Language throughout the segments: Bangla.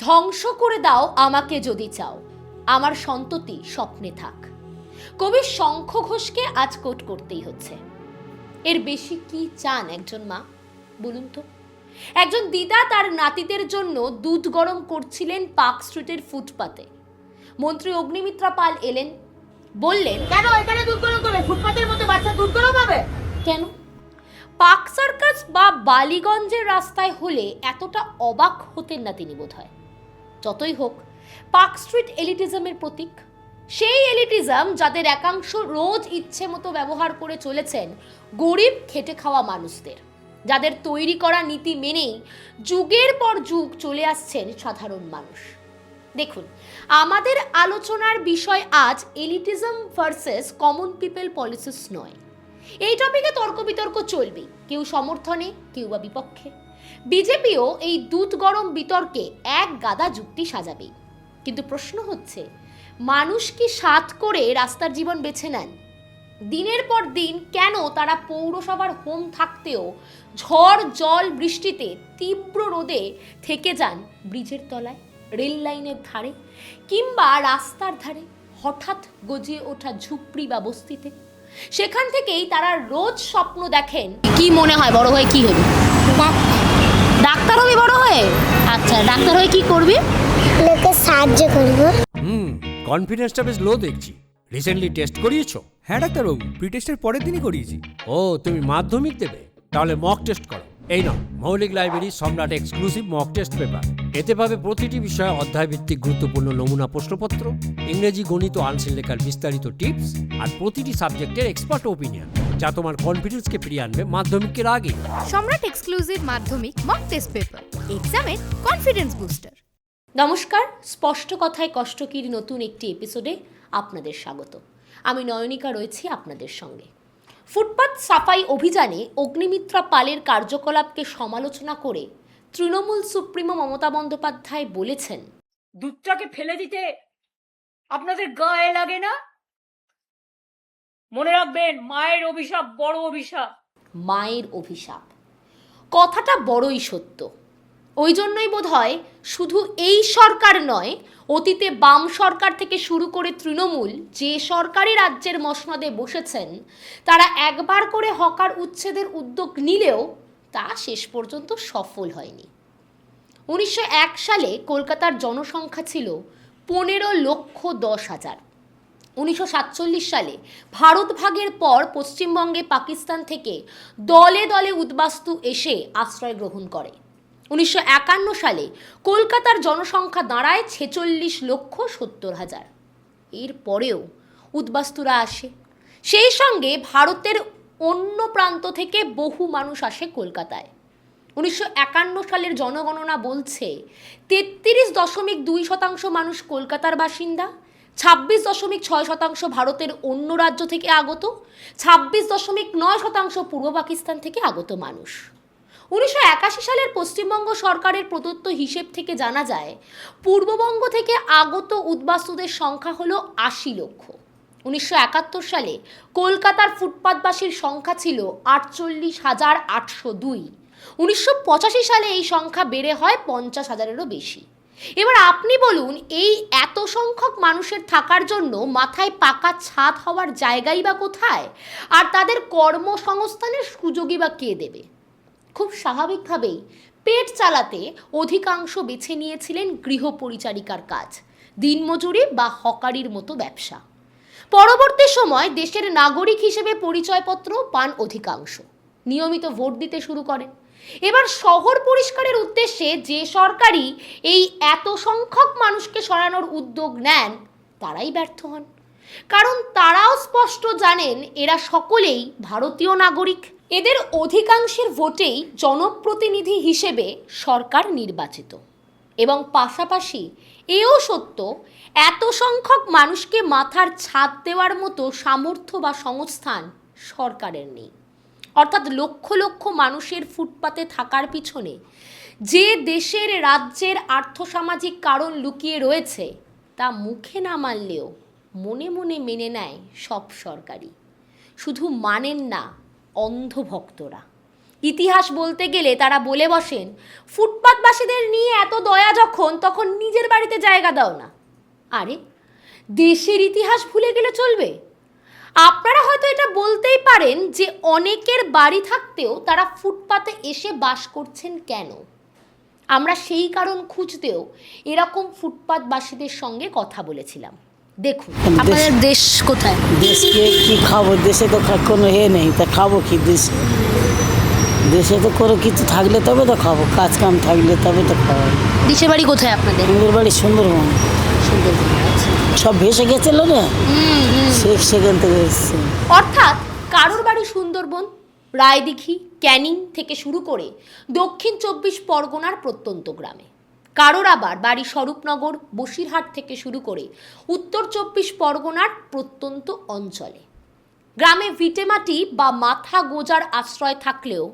ধ্বংস করে দাও আমাকে যদি চাও, আমার সন্ততি স্বপ্নে থাক। কবি শঙ্খ ঘোষকে আজ কোট করতেই হচ্ছে। এর বেশি কি চান একজন মা, বলুন তো? একজন দিদা তার নাতিদের জন্য দুধ গরম করছিলেন পার্ক স্ট্রিটের ফুটপাতে। মন্ত্রী অগ্নিমিত্রা পাল এলেন, বললেন, কেন এখানে দুধ গরম করবে? ফুটপাতের মধ্যে বাচ্চা দুধ গরম হবে কেন? পার্ক সার্কাস বা বালিগঞ্জের রাস্তায় হলে এতটা অবাক হতেন না তিনি বোধহয়। যতই হোক, পার্ক স্ট্রিট এলিটিজমের প্রতীক। সেই এলিটিজম যাদের একাংশ রোজ ইচ্ছে মতো ব্যবহার করে চলেছেন গরিব খেটে খাওয়া মানুষদের, যাদের তৈরি করা নীতি মেনেই যুগের পর যুগ চলে আসছেন সাধারণ মানুষ। দেখুন, আমাদের আলোচনার বিষয় আজ elitism versus common people policies নয়। এই টপিকে তর্ক বিতর্ক চলবে, কেউ সমর্থনে, কেউ বা বিপক্ষে। বিজেপিও এই দুধ গরম বিতর্কে এক গাদা যুক্তি সাজাবে। কিন্তু প্রশ্ন হচ্ছে, মানুষ কি সাধ করে রাস্তার জীবন বেছে নেন? দিনের পর দিন কেন তারা পৌরসভার হোম থাকতেও ঝড় জল বৃষ্টিতে তীব্র রোদে থেকে যান ব্রিজের তলায়, রেল লাইনের ধারে, কিংবা রাস্তার ধারে হঠাৎ গজিয়ে ওঠা ঝুপড়ি বা বস্তিতে? সেখান থেকেই তারা রোজ স্বপ্ন দেখেন, কি মনে হয় বড় হয়ে কি হবে? ডাক্তার হবে বড় হয়ে? আচ্ছা, ডাক্তার হয়ে কি করবি? লোকের সাহায্য করব। কনফিডেন্সটা বেশ লো দেখছি। রিসেন্টলি টেস্ট করিয়েছো? হ্যাঁ ডাক্তারবাবু, প্রি টেস্টের পরের দিনই করিয়েছি। ও, তুমি মাধ্যমিক দেবে? তাহলে মক টেস্ট করো। এই নাও মৌলিক লাইব্রেরি সম্রাট এক্সক্লুসিভ মক টেস্ট পেপার। এতে পাবে প্রতিটি বিষয়ে অধ্যায়ভিত্তিক গুরুত্বপূর্ণ নমুনা প্রশ্নপত্র, ইংরেজি গণিত ও আনসিল লেখার বিস্তারিত টিপস, আর প্রতিটি সাবজেক্টের এক্সপার্ট ওপিনিয়ন, যা তোমার কনফিডেন্সকে ফিরিয়ে আনবে মাধ্যমিকের আগে। সম্রাট এক্সক্লুসিভ মাধ্যমিক মক টেস্ট পেপার, এক্সামের কনফিডেন্স বুস্টার। নমস্কার, স্পষ্ট কথায় কষ্টকীর নতুন একটি এপিসোডে আপনাদের স্বাগত। আমি নয়নিকা রয়েছি আপনাদের সঙ্গে। ফুটপাত সাফাই অভিযানে অগ্নিমিত্রা পালের কার্যকলাপকে সমালোচনা করে তৃণমূল সুপ্রিমো মমতা বন্দ্যোপাধ্যায় বলেছেন, দুধটাকে ফেলে দিতে আপনাদের গায়ে লাগে না? মনে রাখবেন, মায়ের অভিশাপ বড় অভিশাপ। মায়ের অভিশাপ কথাটা বড়ই সত্য। ওই জন্যই বোধহয় শুধু এই সরকার নয়, অতীতে বাম সরকার থেকে শুরু করে তৃণমূল যে সরকারি রাজ্যের মসনদে বসেছেন, তারা একবার করে হকার উচ্ছেদের উদ্যোগ নিলেও তা শেষ পর্যন্ত সফল হয়নি। 1901 সালে কলকাতার জনসংখ্যা ছিল 15,10,000। 1947 সালে ভারত ভাগের পর পশ্চিমবঙ্গে পাকিস্তান থেকে দলে দলে উদ্বাস্তু এসে আশ্রয় গ্রহণ করে। 1951 সালে কলকাতার জনসংখ্যা দাঁড়ায় 46,70,000। এর পরেও উদ্বাস্তুরা আসে। সেই সঙ্গে ভারতের অন্য প্রান্ত থেকে বহু মানুষ আসে কলকাতায়। 1951 সালের জনগণনা বলছে 33.2% মানুষ কলকাতার বাসিন্দা, 26.6% ভারতের অন্য রাজ্য থেকে আগত, 26.9% পূর্ব পাকিস্তান থেকে আগত মানুষ। 1981 সালের পশ্চিমবঙ্গ সরকারের প্রদত্ত হিসেব থেকে জানা যায়, পূর্ববঙ্গ থেকে আগত উদ্বাস্তুদের সংখ্যা হলো 80 লক্ষ। 1971 সালে কলকাতার ফুটপাতবাসীর সংখ্যা ছিল 48,802। 1985 সালে এই সংখ্যা বেড়ে হয় 50,000-এরও বেশি। এবার আপনি বলুন, এই এত সংখ্যক মানুষের থাকার জন্য মাথায় পাকা ছাদ হওয়ার জায়গাই বা কোথায়? আর তাদের কর্মসংস্থানের সুযোগই বা কে দেবে? খুব স্বাভাবিকভাবেই পেট চালাতে অধিকাংশ বেছে নিয়েছিলেন গৃহপরিচারিকার কাজ, দিনমজুরি বা হকারির মতো ব্যবসা। পরবর্তী সময় দেশের নাগরিক হিসেবে পরিচয়পত্র পান অধিকাংশ, নিয়মিত ভোট দিতে শুরু করেন। এবার শহর পরিষ্কারের উদ্দেশ্যে যে সরকারই এই এত সংখ্যক মানুষকে সরানোর উদ্যোগ নেন, তারাই ব্যর্থ হন। কারণ তারাও স্পষ্ট জানেন, এরা সকলেই ভারতীয় নাগরিক। এদের অধিকাংশের ভোটেই জনপ্রতিনিধি হিসেবে সরকার নির্বাচিত। এবং পাশাপাশি এও সত্য, এত সংখ্যক মানুষকে মাথার ছাদ দেওয়ার মতো সামর্থ্য বা সংস্থান সরকারের নেই। অর্থাৎ লক্ষ লক্ষ মানুষের ফুটপাতে থাকার পিছনে যে দেশের রাজ্যের আর্থসামাজিক কারণ লুকিয়ে রয়েছে, তা মুখে না মানলেও মনে মনে মেনে নেয় সব সরকারই। শুধু মানেন না অন্ধভক্তরা। ইতিহাস বলতে গেলে তারা বলে বসেন, ফুটপাতবাসীদের নিয়ে এত দয়া যখন, তখন নিজের বাড়িতে জায়গা দাও না। আরে, দেশের ইতিহাস ভুলে গেলে চলবে? আপনারা হয়তো এটা বলতেই পারেন যে অনেকের বাড়ি থাকতেও তারা ফুটপাতে এসে বাস করছেন কেন। আমরা সেই কারণ খুঁজতেও এরকম ফুটপাতবাসীদের সঙ্গে কথা বলেছিলাম। দেখুন, আপনাদের দেশ কোথায়? দেশকে কি খাবো? দেশে তো কোনো নেই, তা খাবো কি? দেশে তো কোনো কিছু থাকলে তবে তো খাবো, কাজ কাম থাকলে তবে তো খাবো। দেশের বাড়ি কোথায় আপনাদের? আমাদের বাড়ি সুন্দরবন। সুন্দরবন। সব ভেসে গেছিল না, সেখান থেকে এসছে। অর্থাৎ কারোর বাড়ি সুন্দরবন, রায়দিঘি, ক্যানিং থেকে শুরু করে দক্ষিণ 24 পরগনার প্রত্যন্ত গ্রামে। কারোর আবার বাড়ি স্বরূপনগর, বসিরহাট থেকে শুরু করে উত্তর 24 পরগনার প্রত্যন্ত অঞ্চলে। গ্রামে ভিটেমাটি বা মাথা গোজার আশ্রয় থাকলেও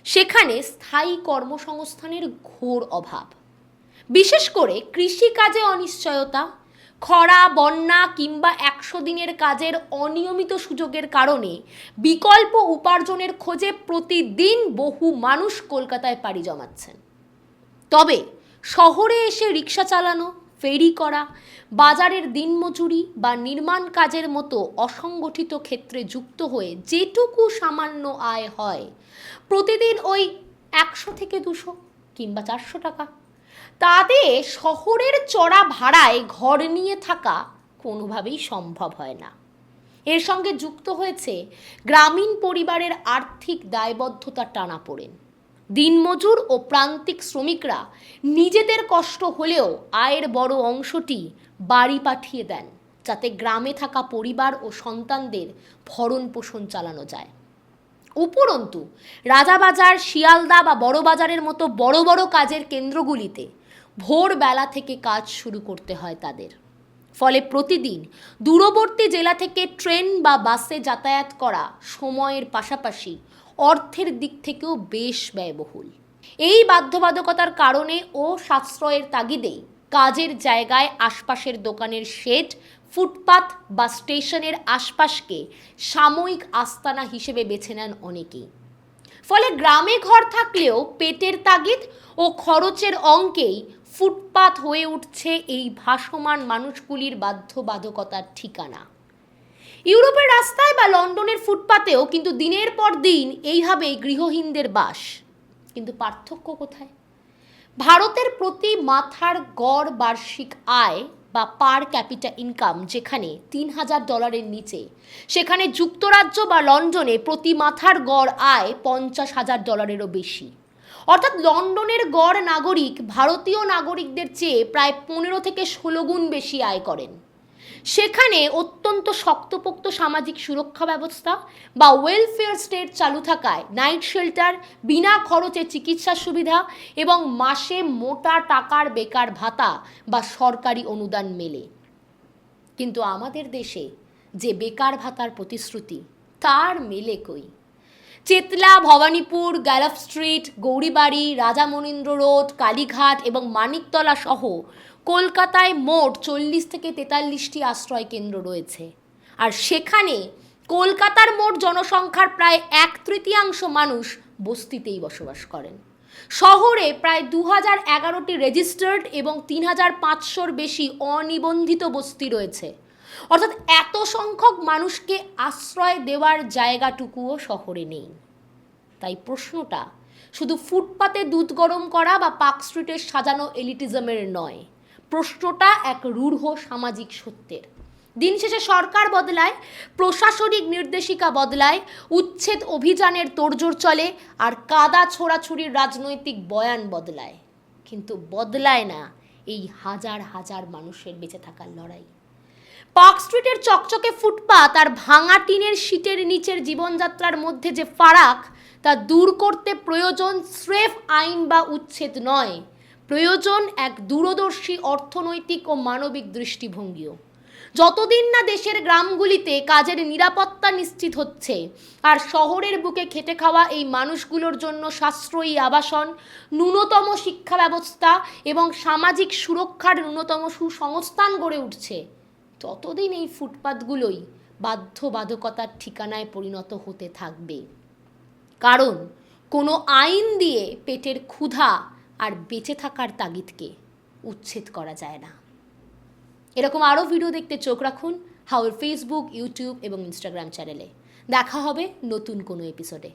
সেখানে স্থায়ী কর্মসংস্থানের ঘোর অভাব। বিশেষ করে কৃষিকাজে অনিশ্চয়তা, খরা, বন্যা কিংবা 100 দিনের কাজের অনিয়মিত সুযোগের কারণে বিকল্প উপার্জনের খোঁজে প্রতিদিন বহু মানুষ কলকাতায় পাড়ি জমাচ্ছেন। তবে শহরে এসে রিক্সা চালানো, ফেরি করা, বাজারের দিনমজুরি বা নির্মাণ কাজের মতো অসংগঠিত ক্ষেত্রে যুক্ত হয়ে যেটুকু সামান্য আয় হয়, প্রতিদিন ওই 100 থেকে 200 কিংবা 400 টাকা, তাতে শহরের চড়া ভাড়ায় ঘর নিয়ে থাকা কোনোভাবেই সম্ভব হয় না। এর সঙ্গে যুক্ত হয়েছে গ্রামীণ পরিবারের আর্থিক দায়বদ্ধতা টানাপোড়েন। দিনমজুর ও প্রান্তিক শ্রমিকরা নিজেদের কষ্ট হলেও আয়ের বড় অংশটি বাড়ি পাঠিয়ে দেন, যাতে গ্রামে থাকা পরিবার ও সন্তানদের ভরণ পোষণ চালানো যায়। উপরন্তু রাজাবাজার, শিয়ালদা বা বড়বাজারের মতো বড় বড় কাজের কেন্দ্রগুলিতে ভোরবেলা থেকে কাজ শুরু করতে হয় তাদের। ফলে প্রতিদিন দূরবর্তী জেলা থেকে ট্রেন বা বাসে যাতায়াত করা সময়ের পাশাপাশি অর্থের দিক থেকেও বেশ ব্যয়বহুল। এই বাধ্যবাধকতার কারণে ও সাশ্রয়ের তাগিদেই কাজের জায়গায় আশপাশের দোকানের শেড, ফুটপাত বা স্টেশনের আশপাশকে সাময়িক আস্তানা হিসেবে বেছে নেন অনেকেই। ফলে গ্রামে ঘর থাকলেও পেটের তাগিদ ও খরচের অঙ্কেই ফুটপাত হয়ে উঠছে এই ভাসমান মানুষগুলির বাধ্যবাধকতার ঠিকানা। ইউরোপের রাস্তায় বা লন্ডনের ফুটপাতেও কিন্তু দিনের পর দিন এইভাবেই গৃহহীনদের বাস। কিন্তু পার্থক্য কোথায়? ভারতের প্রতি মাথার গড় বার্ষিক আয় বা পার ক্যাপিটা ইনকাম যেখানে $3000 নিচে, সেখানে যুক্তরাজ্য বা লন্ডনে প্রতি মাথার গড় আয় $50,000 বেশি। অর্থাৎ লন্ডনের গড় নাগরিক ভারতীয় নাগরিকদের চেয়ে প্রায় 15 থেকে 16 গুণ বেশি আয় করেন। সেখানে অত্যন্ত শক্তপোক্ত সামাজিক সুরক্ষা ব্যবস্থা বা ওয়েলফেয়ার স্টেট চালু থাকায় নাইট শেল্টার, বিনা খরচে চিকিৎসা সুবিধা এবং মাসে মোটা টাকার বেকার ভাতা বা সরকারি অনুদান মেলে। কিন্তু আমাদের দেশে যে বেকার ভাতার প্রতিশ্রুতি, তার মেলে কই? চেতলা, ভবানীপুর, গ্যালফ স্ট্রিট, গৌরীবাড়ি, রাজামণীন্দ্র রোড, কালীঘাট এবং মানিকতলা সহ কলকাতায় মোট 40 থেকে 43টি আশ্রয় কেন্দ্র রয়েছে। আর সেখানে কলকাতার মোট জনসংখ্যার প্রায় 1/3 মানুষ বস্তিতেই বসবাস করেন। শহরে প্রায় 2011টি রেজিস্টার্ড এবং 3500-র বেশি অনিবন্ধিত বস্তি রয়েছে। অর্থাৎ এত সংখ্যক মানুষকে আশ্রয় দেওয়ার জায়গাটুকুও শহরে নেই। তাই প্রশ্নটা শুধু ফুটপাতে দুধ গরম করা বা পার্ক স্ট্রিটে সাজানো এলিটিজমের নয়, প্রশ্নটা এক রূঢ় সামাজিক সত্যের। দিন শেষে সরকার বদলায়, প্রশাসনিক নির্দেশিকা বদলায়, উচ্ছেদ অভিযানের তোড়জোড় চলে, আর কাদা ছোড়াছুড়ির রাজনৈতিক বয়ান বদলায়, কিন্তু বদলায় না এই হাজার হাজার মানুষের বেঁচে থাকার লড়াই। পার্ক স্ট্রিটের চকচকে ফুটপাত আর ভাঙা টিনের শীটের নিচের জীবনযাত্রার মধ্যে যে ফারাক, তা দূর করতে প্রয়োজন স্রেফ আইন বা উচ্ছেদ নয়, প্রয়োজন এক দূরদর্শী অর্থনৈতিক ও মানবিক দৃষ্টিভঙ্গিও। যতদিন না দেশের গ্রামগুলিতে কাজের নিরাপত্তা নিশ্চিত হচ্ছে আর শহরের বুকে খেটে খাওয়া এই মানুষগুলোর জন্য সাশ্রয়ী আবাসন, ন্যূনতম শিক্ষা ব্যবস্থা এবং সামাজিক সুরক্ষার ন্যূনতম সুসংস্থান গড়ে উঠছে, ততদিন এই ফুটপাতগুলোই বাধ্যবাধকতার ঠিকানায় পরিণত হতে থাকবে। কারণ কোনো আইন দিয়ে পেটের ক্ষুধা আর বেঁচে থাকার তাগিদকে উচ্ছেদ করা যায় না। এরকম আরও ভিডিও দেখতে চোখ রাখুন হাওয়ার ফেসবুক, ইউটিউব এবং ইনস্টাগ্রাম চ্যানেলে। দেখা হবে নতুন কোনো এপিসোডে।